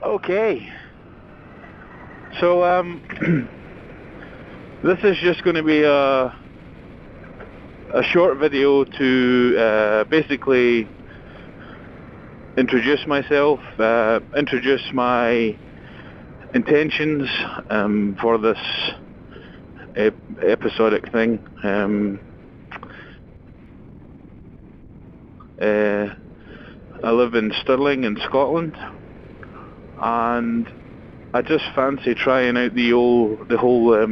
Okay, so this is just going to be a short video to basically introduce myself, introduce my intentions for this episodic thing. I live in Stirling in Scotland, and I just fancy trying out the whole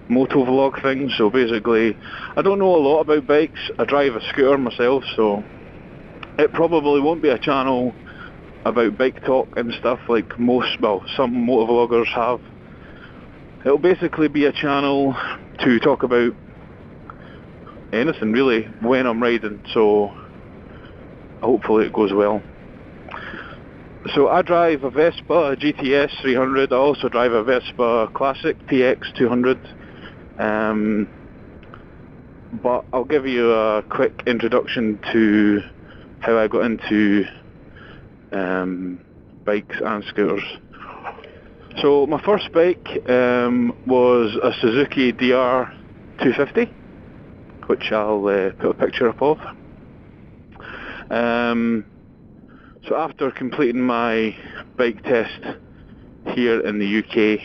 motovlog thing. So basically, I don't know a lot about bikes. I drive a scooter myself, so it probably won't be a channel about bike talk and stuff like some motovloggers have. It'll basically be a channel to talk about anything really when I'm riding, so hopefully it goes well. So I drive a Vespa, a GTS 300. I also drive a Vespa Classic TX 200. But I'll give you a quick introduction to how I got into bikes and scooters. So my first bike was a Suzuki DR 250, which I'll put a picture up of. So after completing my bike test here in the UK,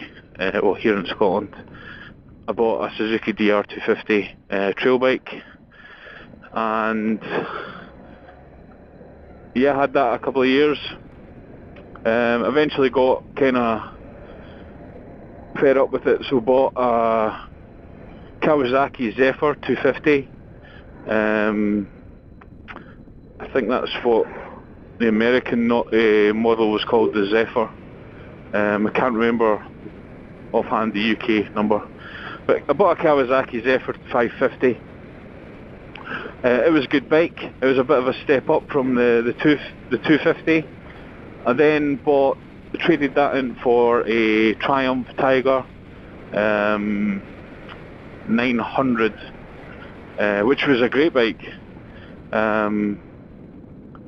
here in Scotland, I bought a Suzuki DR 250 trail bike, and yeah, I had that a couple of years. Eventually got kind of fed up with it, so bought a Kawasaki Zephyr 250. I think that's what the American model was called, the Zephyr. I can't remember offhand the UK number, but I bought a Kawasaki Zephyr 550. It was a good bike. It was a bit of a step up from the 250. I then traded that in for a Triumph Tiger 900, which was a great bike.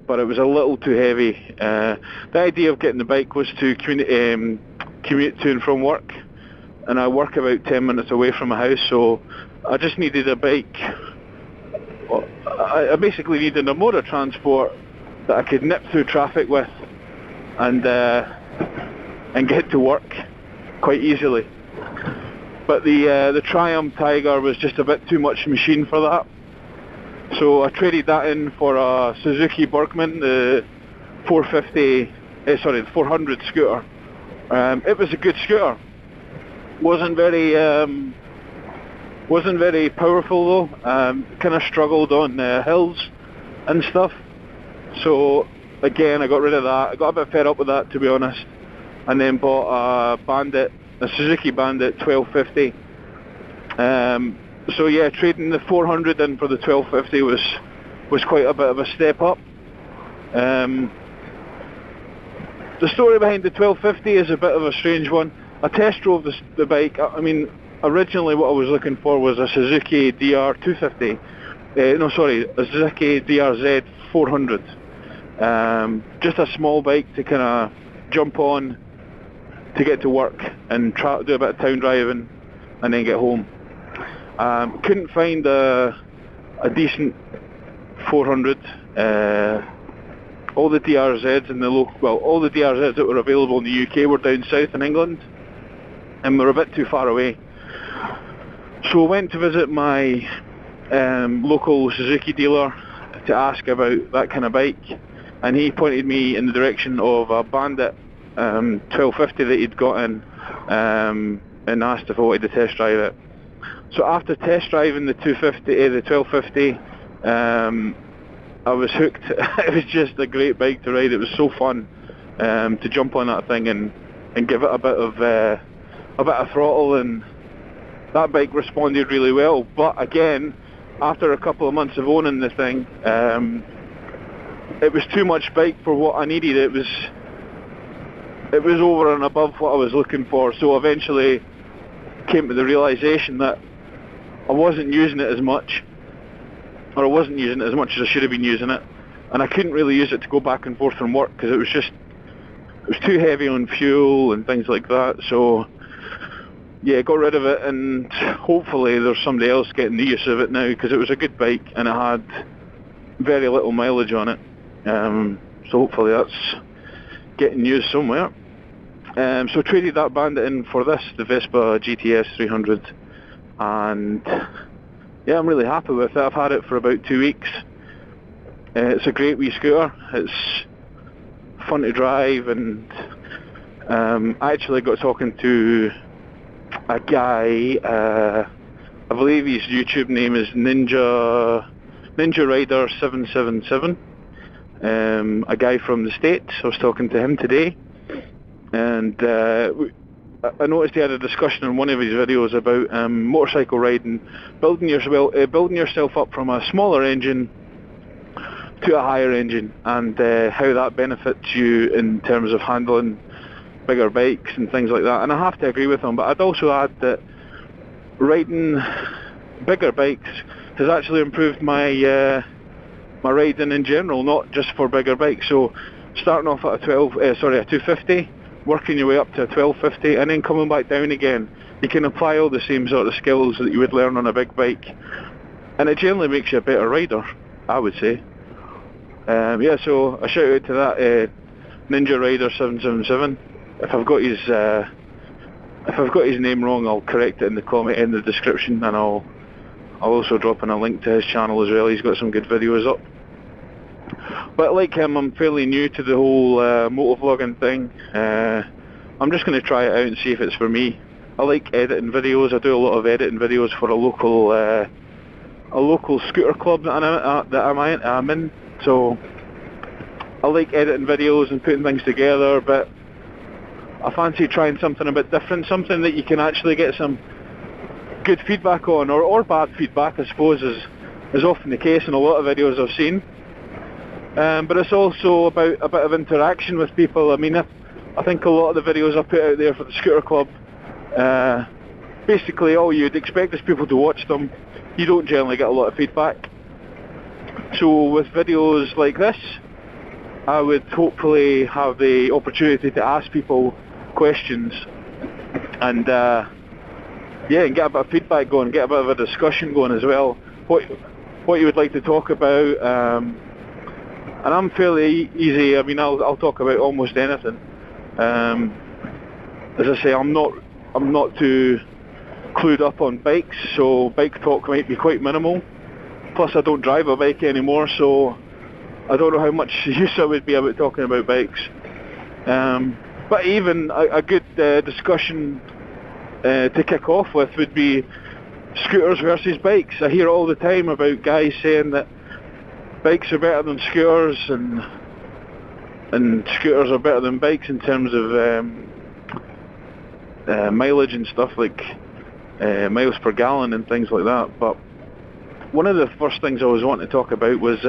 But it was a little too heavy. The idea of getting the bike was to commute to and from work, and I work about 10 minutes away from my house, so I just needed a bike. I basically needed a mode of transport that I could nip through traffic with and get to work quite easily. But the Triumph Tiger was just a bit too much machine for that. So I traded that in for a Suzuki Berkman, the 400 scooter. It was a good scooter. Wasn't very powerful though. Kind of struggled on hills and stuff. So again, I got rid of that. I got a bit fed up with that, to be honest, and then bought a Suzuki Bandit 1250. So yeah, trading the 400 in for the 1250 was quite a bit of a step up. The story behind the 1250 is a bit of a strange one. I test drove the bike. I mean, originally what I was looking for was a Suzuki DR 250. A Suzuki DRZ 400. Just a small bike to kind of jump on to get to work and do a bit of town driving and then get home. Couldn't find a decent 400. All the DRZs all the DRZs that were available in the UK were down south in England, and were a bit too far away. So I went to visit my local Suzuki dealer to ask about that kind of bike, and he pointed me in the direction of a Bandit 1250 that he'd got in, and asked if I wanted to test drive it. So after test driving the 1250, I was hooked. It was just a great bike to ride. It was so fun to jump on that thing and give it a bit of throttle, and that bike responded really well. But again, after a couple of months of owning the thing, it was too much bike for what I needed. It was over and above what I was looking for. So eventually came to the realization that I wasn't using it as much, or I wasn't using it as much as I should have been using it, and I couldn't really use it to go back and forth from work because it was too heavy on fuel and things like that, so yeah, got rid of it, and hopefully there's somebody else getting the use of it now, because it was a good bike and it had very little mileage on it, so hopefully that's getting used somewhere. So traded that Bandit in for this, the Vespa GTS 300, and yeah, I'm really happy with it. I've had it for about 2 weeks. It's a great wee scooter. It's fun to drive, and I actually got talking to a guy, I believe his YouTube name is Ninja Rider 777, a guy from the States. I was talking to him today, and I noticed he had a discussion in one of his videos about motorcycle riding, building yourself up from a smaller engine to a higher engine, and how that benefits you in terms of handling bigger bikes and things like that. And I have to agree with him, but I'd also add that riding bigger bikes has actually improved my my riding in general, not just for bigger bikes. So starting off at a 250, working your way up to a 1250, and then coming back down again, you can apply all the same sort of skills that you would learn on a big bike, and it generally makes you a better rider, I would say. Yeah, so a shout out to that Ninja Rider 777. If I've got his name wrong, I'll correct it in the comment in the description, and I'll also drop in a link to his channel as well. He's got some good videos up. But like him, I'm fairly new to the whole motovlogging thing. I'm just going to try it out and see if it's for me. I like editing videos. I do a lot of editing videos for a local scooter club that I'm in. So I like editing videos and putting things together, but I fancy trying something a bit different, something that you can actually get some good feedback on, or bad feedback, I suppose, is often the case in a lot of videos I've seen. But it's also about a bit of interaction with people. I mean, I think a lot of the videos I put out there for the scooter club, basically all you'd expect is people to watch them. You don't generally get a lot of feedback. So with videos like this, I would hopefully have the opportunity to ask people questions, and yeah, and get a bit of feedback going, get a bit of a discussion going as well. What you would like to talk about, and I'm fairly easy. I mean, I'll talk about almost anything. As I say, I'm not too clued up on bikes, so bike talk might be quite minimal. Plus, I don't drive a bike anymore, so I don't know how much use I would be about talking about bikes. But even a good discussion to kick off with would be scooters versus bikes. I hear all the time about guys saying that bikes are better than scooters, and scooters are better than bikes in terms of mileage and stuff, like miles per gallon and things like that. But one of the first things I was wanting to talk about was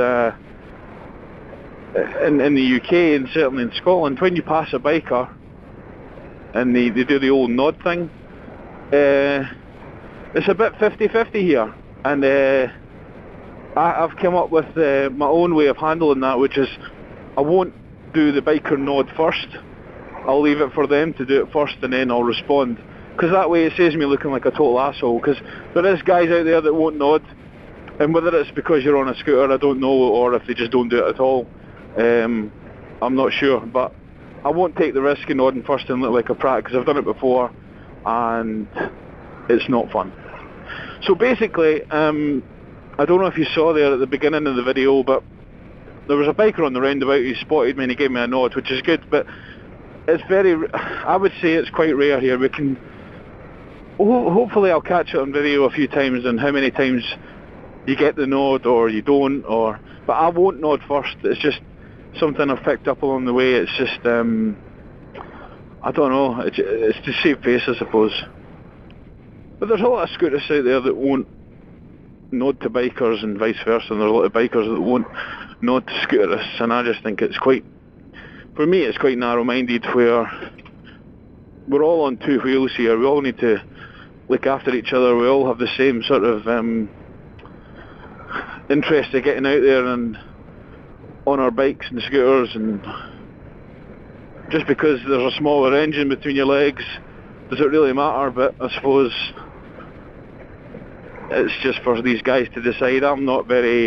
in the UK, and certainly in Scotland, when you pass a biker and they do the old nod thing, it's a bit 50-50 here, and I've come up with my own way of handling that, which is I won't do the biker nod first. I'll leave it for them to do it first, and then I'll respond, because that way it saves me looking like a total asshole, because there is guys out there that won't nod, and whether it's because you're on a scooter, I don't know, or if they just don't do it at all, I'm not sure. But I won't take the risk of nodding first and look like a prat, because I've done it before and it's not fun. So basically, I don't know if you saw there at the beginning of the video, but there was a biker on the roundabout who spotted me and he gave me a nod, which is good, but it's I would say it's quite rare here. We can, hopefully I'll catch it on video a few times, and how many times you get the nod or you don't, but I won't nod first. It's just something I've picked up along the way. It's just, I don't know, it's to save face, I suppose. But there's a lot of scooters out there that won't nod to bikers and vice versa, and there's a lot of bikers that won't nod to scooterists, and I just think it's quite, for me it's quite narrow-minded, where we're all on two wheels here. We all need to look after each other. We all have the same sort of interest in getting out there and on our bikes and scooters, and just because there's a smaller engine between your legs, does it really matter? But I suppose it's just for these guys to decide. I'm not very,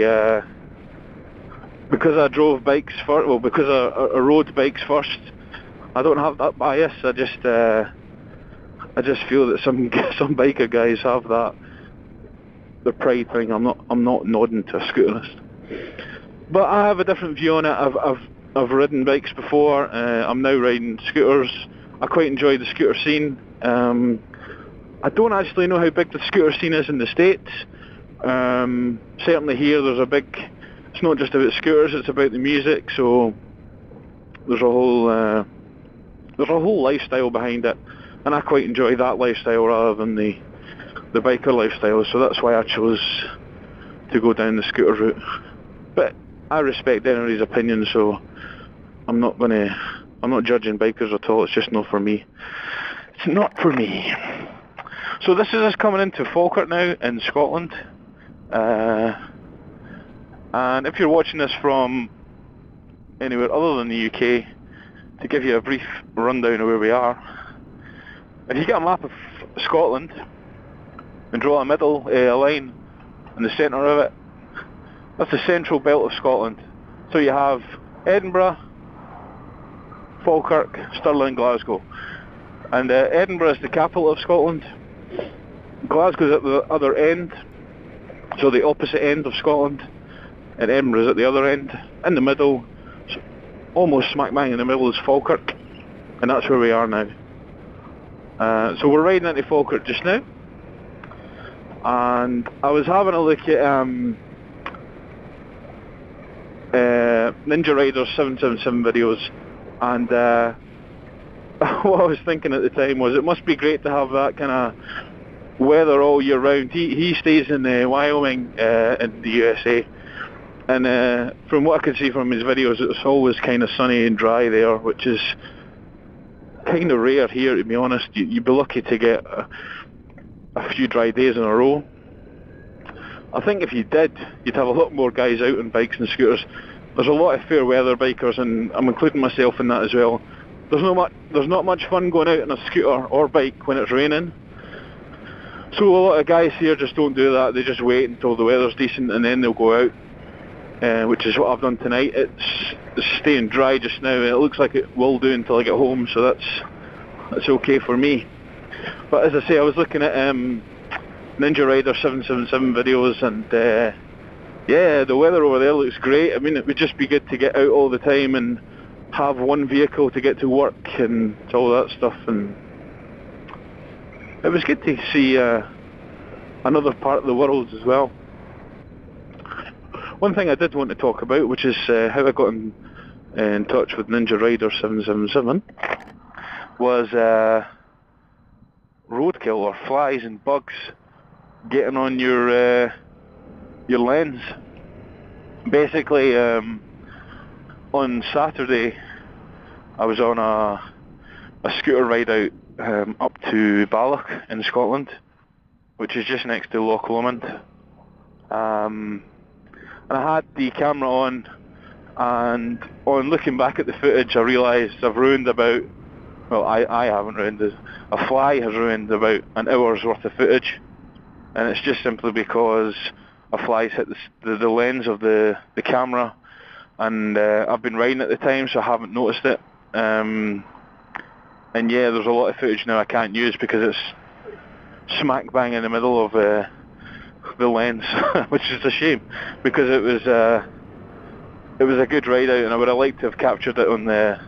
because I drove bikes first, well, because I rode bikes first, I don't have that bias. I just feel that some biker guys have that, the pride thing. I'm not nodding to a scooterist, but I have a different view on it. I've ridden bikes before. I'm now riding scooters. I quite enjoy the scooter scene. I don't actually know how big the scooter scene is in the States. Certainly here there's a big, it's not just about scooters, it's about the music, so there's a whole lifestyle behind it, and I quite enjoy that lifestyle rather than the biker lifestyle, so that's why I chose to go down the scooter route. But I respect anybody's opinion, so I'm not judging bikers at all. It's just not for me. It's not for me. So this is us coming into Falkirk now in Scotland, and if you're watching this from anywhere other than the UK, to give you a brief rundown of where we are, if you get a map of Scotland and draw a middle line in the centre of it, that's the central belt of Scotland. So you have Edinburgh, Falkirk, Stirling, Glasgow, and Edinburgh is the capital of Scotland. Glasgow's at the other end, so the opposite end of Scotland, and Edinburgh's at the other end. In the middle, almost smack bang in the middle, is Falkirk, and that's where we are now. So we're riding into Falkirk just now, and I was having a look at Ninja Rider 777 videos, and what I was thinking at the time was it must be great to have that kind of weather all year round. He stays in Wyoming in the USA, and from what I could see from his videos, it's always kind of sunny and dry there, which is kind of rare here, to be honest. You'd be lucky to get a few dry days in a row. I think if you did, you'd have a lot more guys out on bikes and scooters. There's a lot of fair weather bikers, and I'm including myself in that as well. There's not much fun going out on a scooter or bike when it's raining. So a lot of guys here just don't do that. They just wait until the weather's decent and then they'll go out, which is what I've done tonight. It's staying dry just now, and it looks like it will do until I get home, so that's okay for me. But as I say, I was looking at Ninja Rider 777 videos, and yeah, the weather over there looks great. I mean, it would just be good to get out all the time and have one vehicle to get to work and all that stuff, and it was good to see another part of the world as well. One thing I did want to talk about, which is how I got in touch with Ninja Rider 777, was roadkill or flies and bugs getting on your lens. Basically, on Saturday, I was on a scooter ride out up to Balloch in Scotland, which is just next to Loch Lomond. And I had the camera on, and on looking back at the footage, I realised I've ruined about, well, I haven't ruined it, a fly has ruined about an hour's worth of footage, and it's just simply because a fly's hit the lens of the camera, and I've been riding at the time, so I haven't noticed it. And yeah, there's a lot of footage now I can't use because it's smack bang in the middle of the lens, which is a shame, because it was a good ride out, and I would have liked to have captured it on the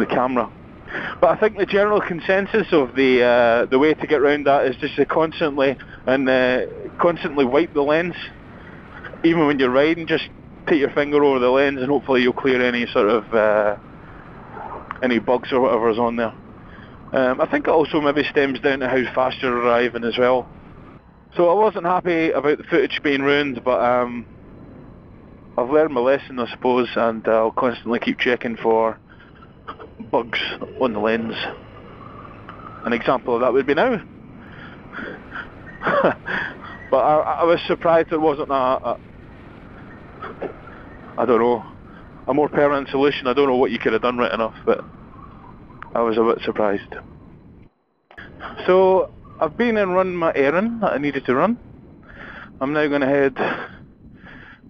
camera. But I think the general consensus of the way to get around that is just to constantly wipe the lens, even when you're riding. Just take your finger over the lens, and hopefully you'll clear any sort of any bugs or whatever's on there. I think it also maybe stems down to how fast you're arriving as well. So I wasn't happy about the footage being ruined, but I've learned my lesson, I suppose, and I'll constantly keep checking for bugs on the lens. An example of that would be now. But I was surprised there wasn't I don't know, a more permanent solution. I don't know what you could have done right enough, but I was a bit surprised. So I've been and run my errand that I needed to run. I'm now going to head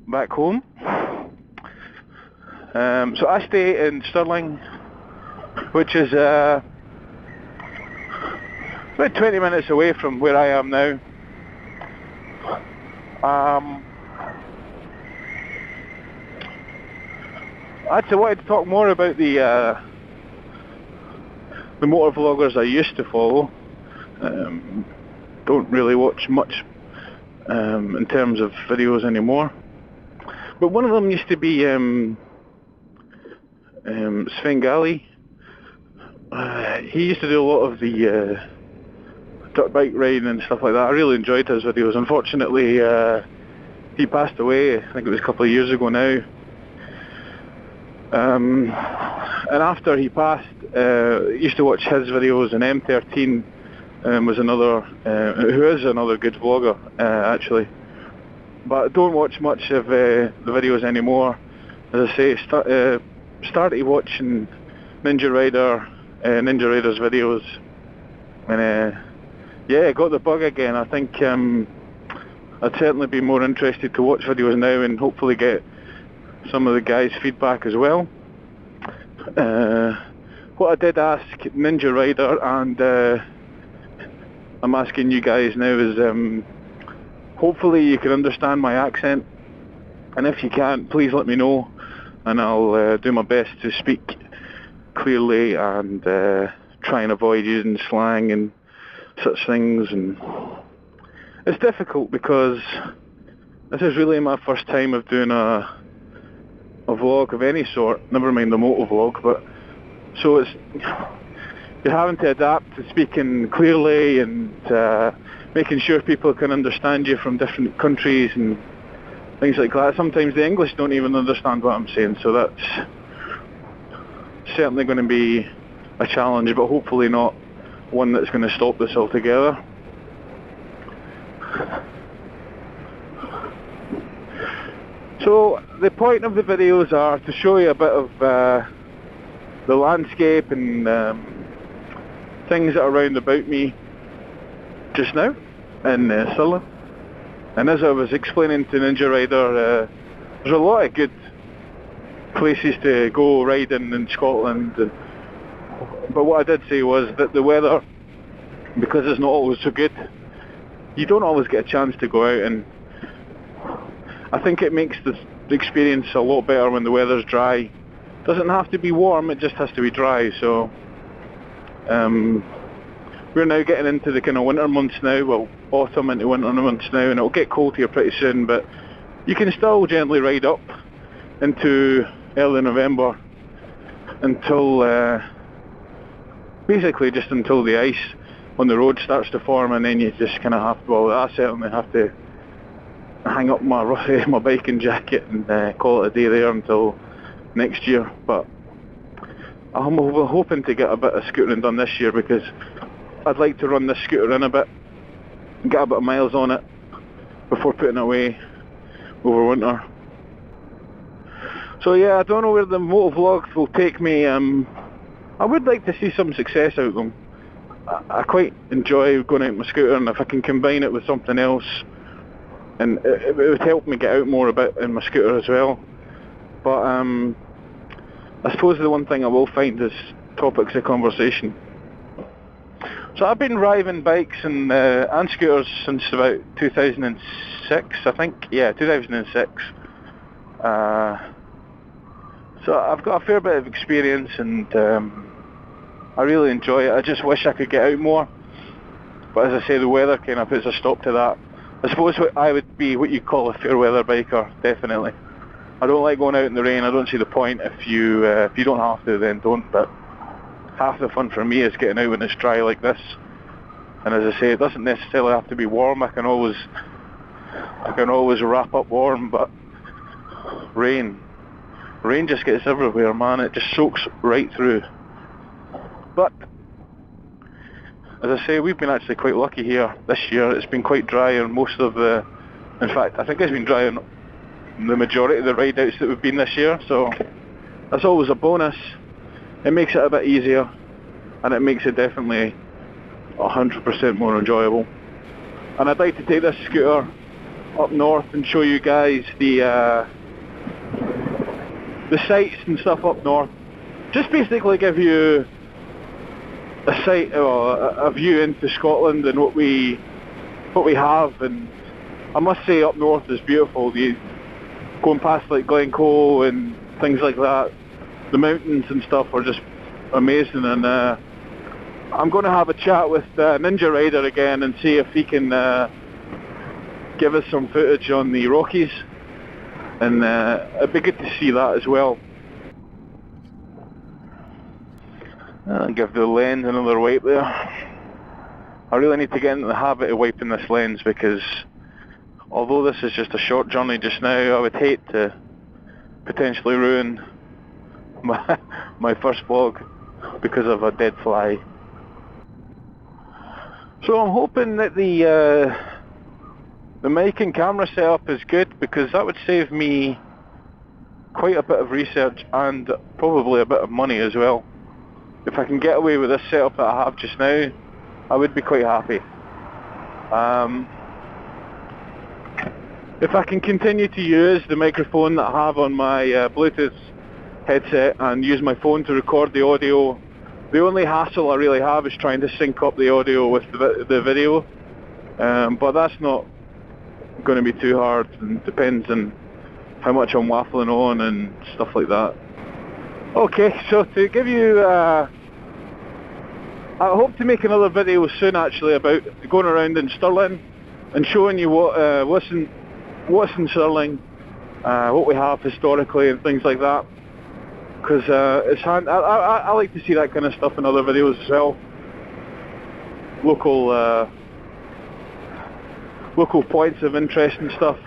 back home. So I stay in Stirling, which is about 20 minutes away from where I am now. I actually wanted to talk more about the motor vloggers I used to follow. Don't really watch much in terms of videos anymore. But one of them used to be Svengali. He used to do a lot of the dirt bike riding and stuff like that. I really enjoyed his videos. Unfortunately, he passed away. I think it was a couple of years ago now. And after he passed, I used to watch his videos, and M13 was another, who is another good vlogger actually. But I don't watch much of the videos anymore. As I say, started watching Ninja Rider's videos, and yeah, got the bug again. I think I'd certainly be more interested to watch videos now and hopefully get some of the guys' feedback as well. What I did ask Ninja Rider, and I'm asking you guys now, is hopefully you can understand my accent, and if you can't, please let me know, and I'll do my best to speak clearly and try and avoid using slang and such things. And it's difficult because this is really my first time of doing a vlog of any sort, never mind the motovlog, but so it's, you're having to adapt to speaking clearly and making sure people can understand you from different countries and things like that. Sometimes the English don't even understand what I'm saying, so that's certainly going to be a challenge, but hopefully not one that's going to stop this altogether. So the point of the videos are to show you a bit of the landscape and things that are around about me just now in Stirling. And as I was explaining to Ninja Rider, there's a lot of good places to go riding in Scotland. But what I did say was that the weather, because it's not always so good, you don't always get a chance to go out, and I think it makes the experience a lot better when the weather's dry. It doesn't have to be warm, it just has to be dry. So we're now getting into the kind of winter months now, well, autumn into winter months now, and it'll get cold here pretty soon, but you can still gently ride up into early November until basically just until the ice on the road starts to form, and then you just kind of have to, well, I certainly have to hang up my biking jacket and call it a day there until next year. But I'm hoping to get a bit of scootering done this year, because I'd like to run this scooter in a bit and get a bit of miles on it before putting it away over winter. So yeah, I don't know where the motovlogs will take me. I would like to see some success out of them. I quite enjoy going out on my scooter, and if I can combine it with something else, and it would help me get out more a bit in my scooter as well. But I suppose the one thing I will find is topics of conversation. So I've been riding bikes and scooters since about 2006, I think. Yeah, 2006. So I've got a fair bit of experience, and I really enjoy it. I just wish I could get out more. But as I say, the weather kind of puts a stop to that. I suppose I would be what you call a fair weather biker, definitely. I don't like going out in the rain. I don't see the point. If you don't have to, then don't. But half the fun for me is getting out when it's dry like this. And as I say, it doesn't necessarily have to be warm. I can always wrap up warm, but rain just gets everywhere, man. It just soaks right through. But as I say, we've been actually quite lucky here this year. It's been quite dry on most of the, in fact, I think it's been dry on the majority of the ride outs that we've been this year, so That's always a bonus. It makes it a bit easier, and it makes it definitely 100% more enjoyable. And I'd like to take this scooter up north and show you guys the sights and stuff up north. Just basically give you a view into Scotland and what we have. And I must say, up north is beautiful. Going past like Glencoe and things like that, the mountains and stuff are just amazing. And I'm going to have a chat with Ninja Rider again and see if he can give us some footage on the Rockies, and it'd be good to see that as well. Give the lens another wipe there. I really need to get into the habit of wiping this lens, because although this is just a short journey just now, I would hate to potentially ruin my first vlog because of a dead fly. So I'm hoping that the mic and camera setup is good, because that would save me quite a bit of research and probably a bit of money as well. If I can get away with this setup that I have just now, I would be quite happy. If I can continue to use the microphone that I have on my Bluetooth headset and use my phone to record the audio, the only hassle I really have is trying to sync up the audio with the video. But that's not going to be too hard, and depends on how much I'm waffling on and stuff like that. Okay, so to give you, I hope to make another video soon actually about going around in Stirling and showing you what's in Stirling, what we have historically and things like that. Because I like to see that kind of stuff in other videos as well. Local points of interest and stuff.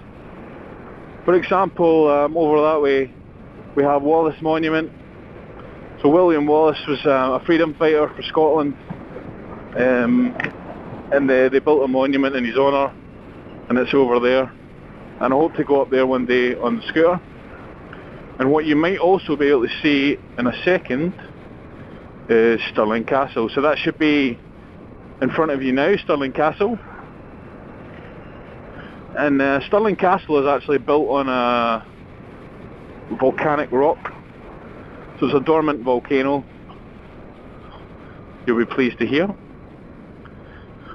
For example, over that way we have Wallace Monument. So William Wallace was a freedom fighter for Scotland, and they built a monument in his honour, and it's over there. And I hope to go up there one day on the scooter. And what you might also be able to see in a second is Stirling Castle. So that should be in front of you now, Stirling Castle. And Stirling Castle is actually built on a volcanic rock. So it's a dormant volcano, you'll be pleased to hear.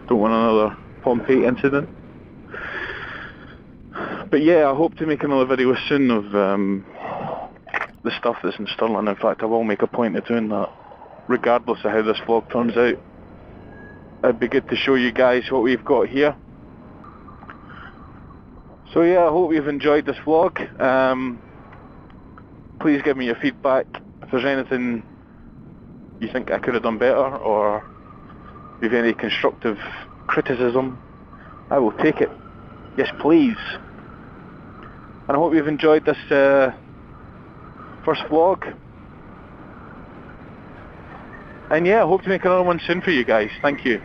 Don't want another Pompeii incident. But yeah, I hope to make another video soon of the stuff that's in Stirling. In fact, I will make a point of doing that, regardless of how this vlog turns out. It'd be good to show you guys what we've got here. So yeah, I hope you've enjoyed this vlog. Please give me your feedback. If there's anything you think I could have done better, or if you have any constructive criticism, I will take it. Yes, please. And I hope you've enjoyed this first vlog. And yeah, I hope to make another one soon for you guys. Thank you.